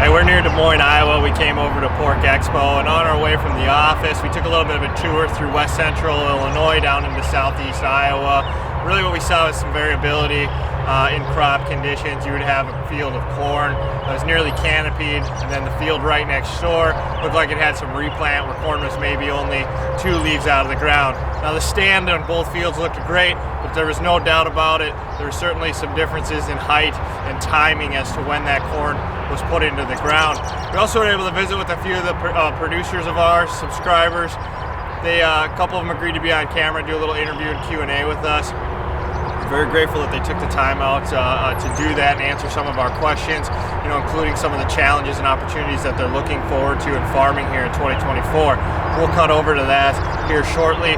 Hey, we're near Des Moines, Iowa. We came over to Pork Expo, and on our way from the office, we took a little bit of a tour through west central Illinois down into southeast Iowa. Really what we saw was some variability in crop conditions. You would have a field of corn that was nearly canopied, and then the field right next door looked like it had some replant where corn was maybe only 2 leaves out of the ground. Now the stand on both fields looked great, but there was no doubt about it. There were certainly some differences in height and timing as to when that corn was put into the ground. We also were able to visit with a few of the producers of ours, subscribers. A couple of them agreed to be on camera, do a little interview and Q&A with us. Very grateful that they took the time out to do that and answer some of our questions, including some of the challenges and opportunities that they're looking forward to in farming here in 2024. We'll cut over to that here shortly.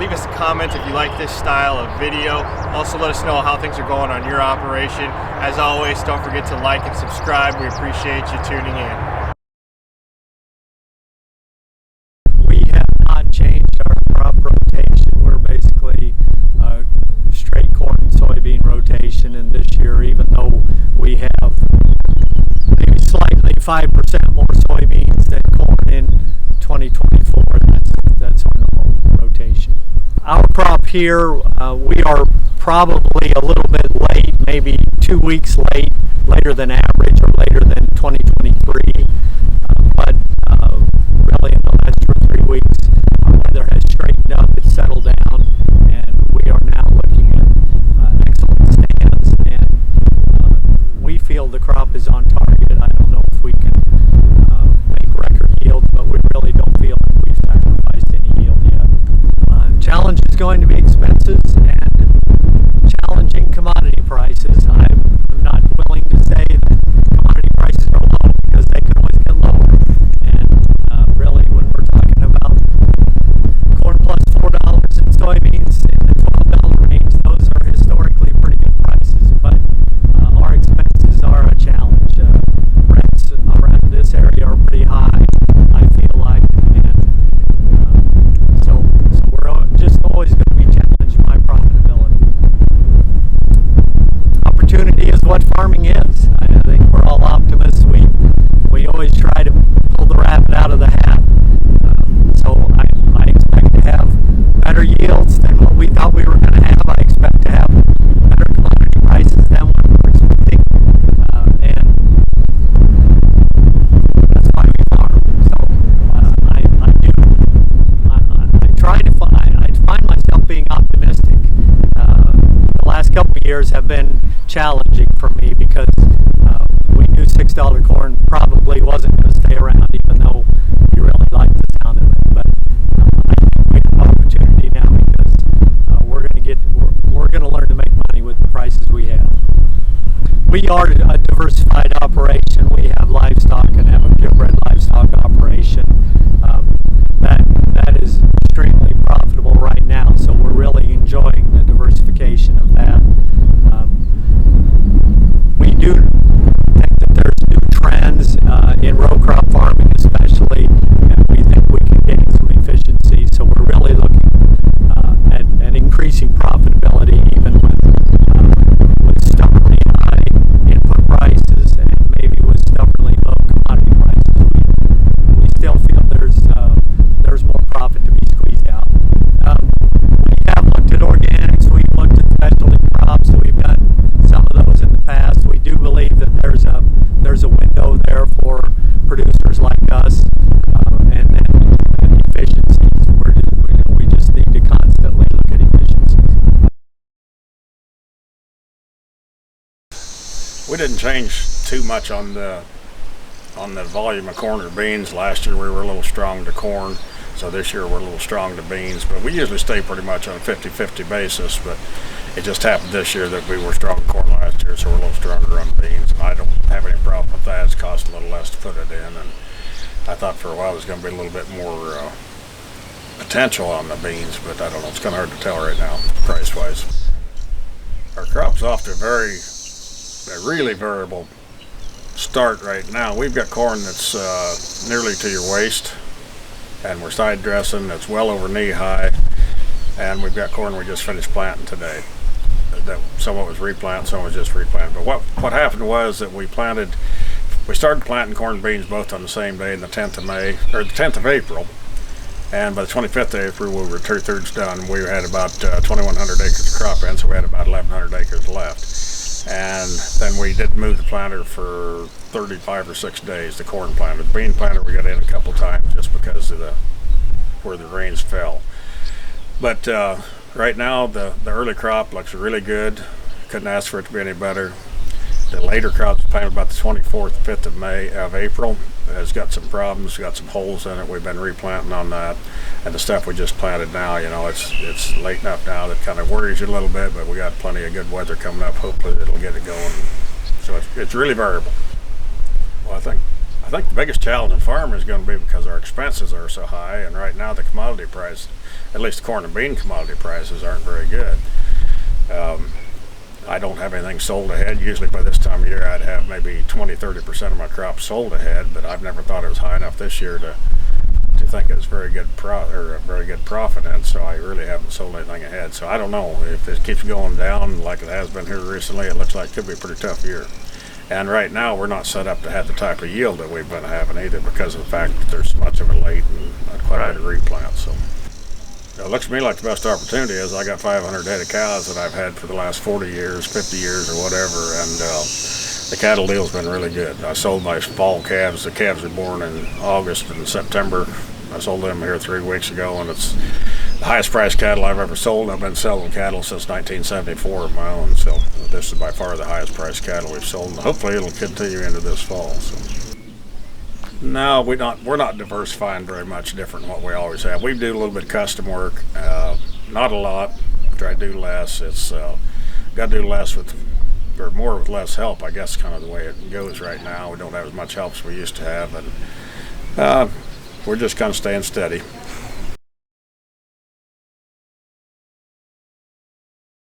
Leave us a comment if you like this style of video. Also let us know how things are going on your operation. As always, don't forget to like and subscribe. We appreciate you tuning in. We have not changed our crop rotation. We're basically straight corn and soybean rotation, and this year, even though we have maybe slightly 5% more soybeans than corn in 2024, that's our normal rotation. Our crop here, we are probably a little bit late, maybe 2 weeks late, later than average or later than 2023, but really in the last 2 or 3 weeks, our weather has straightened up, it's settled down, and we are now looking at excellent stands, and we feel the crop is on target. I don't know if we can make record yields, but we really don't feel like we've sacrificed any yield yet. Challenge is going to be expenses and challenging commodity prices. I'm not willing to say that commodity prices are low because they can always get lower, and really when we're talking about corn plus $4 and soybeans in the $12 range, those are historically pretty good prices, but our expenses are a challenge. Rents around this area are pretty high, I feel like, and so we're just always going to be challenged by profitability. Opportunity is what farming is. I think we're all optimists. We always try to pull the rabbit out of the hat. So I expect to have better yields than what we thought we were going to have. I expect to have better commodity prices than what we were expecting, and that's why we farm. So I find myself being optimistic. The last couple of years have been challenging for me because we knew $6 corn probably wasn't going to stay around, even though we really like the sound of it. But I think we have opportunity now because we're going to learn to make money with the prices we have. We are a diversified operation. We have livestock and have a purebred livestock operation. That is extremely profitable right now, so we're really enjoying the diversification of that. We do think that there's new trends in row crop farming especially, and we think we can gain some efficiency, so we're really looking at increasing profitability even with stubbornly high input prices and maybe with stubbornly low commodity prices. We still feel there's more profit to be squeezed out. We have looked at organics, we've looked at specialty crops, we've done some of those in the past. We do believe that there's a window there for producers like us, and efficiencies. We just need to constantly look at efficiencies. We didn't change too much on the volume of corn or beans. Last year we were a little strong to corn, so this year we're a little strong to beans, but we usually stay pretty much on a 50-50 basis, but it just happened this year that we were strong to corn last year, so we're a little stronger on beans, and I don't have any problem with that. It's cost a little less to put it in, and I thought for a while there's going to be a little bit more potential on the beans, but I don't know, it's kind of hard to tell right now, price-wise. Our crop's off to a really variable start right now. We've got corn that's nearly to your waist, and we're side dressing. It's well over knee high, and we've got corn we just finished planting today. That some of it was replant, some was just replanted. But what happened was that we planted we started planting corn and beans both on the same day, the 10th of May, or the 10th of April. And by the 25th of April, we were 2/3 done. We had about 2,100 acres of crop in, so we had about 1,100 acres left. And then we didn't move the planter for 35 or 6 days, the corn planter. The bean planter we got in a couple times just because of where the rains fell. But right now, the early crop looks really good. Couldn't ask for it to be any better. The later crops planted about the 24th, 5th of April has got some problems, got some holes in it. We've been replanting on that. And the stuff we just planted now, it's late enough now that kind of worries you a little bit, but we got plenty of good weather coming up. Hopefully it'll get it going. So it's really variable. Well, I think the biggest challenge in farming is going to be because our expenses are so high, and right now the commodity price, at least the corn and bean commodity prices, aren't very good. I don't have anything sold ahead. Usually by this time of year I'd have maybe 20-30% of my crop sold ahead, but I've never thought it was high enough this year to think it's very good a very good profit, and so I really haven't sold anything ahead. So I don't know if it keeps going down like it has been here recently. It looks like it could be a pretty tough year. And right now we're not set up to have the type of yield that we've been having either, because of the fact that there's so much of it late and not quite ready to replant. So it looks to me like the best opportunity is I got 500 head of cows that I've had for the last 40 years, 50 years or whatever, and the cattle deal's been really good. I sold my fall calves. The calves were born in August and September. I sold them here 3 weeks ago, and it's the highest priced cattle I've ever sold. I've been selling cattle since 1974 of my own, so this is by far the highest priced cattle we've sold, and hopefully it'll continue into this fall. So. No, we're not diversifying very much different than what we always have. We do a little bit of custom work, not a lot. Try to do less. It's got to do less or more with less help. I guess kind of the way it goes right now. We don't have as much help as we used to have, and we're just kind of staying steady.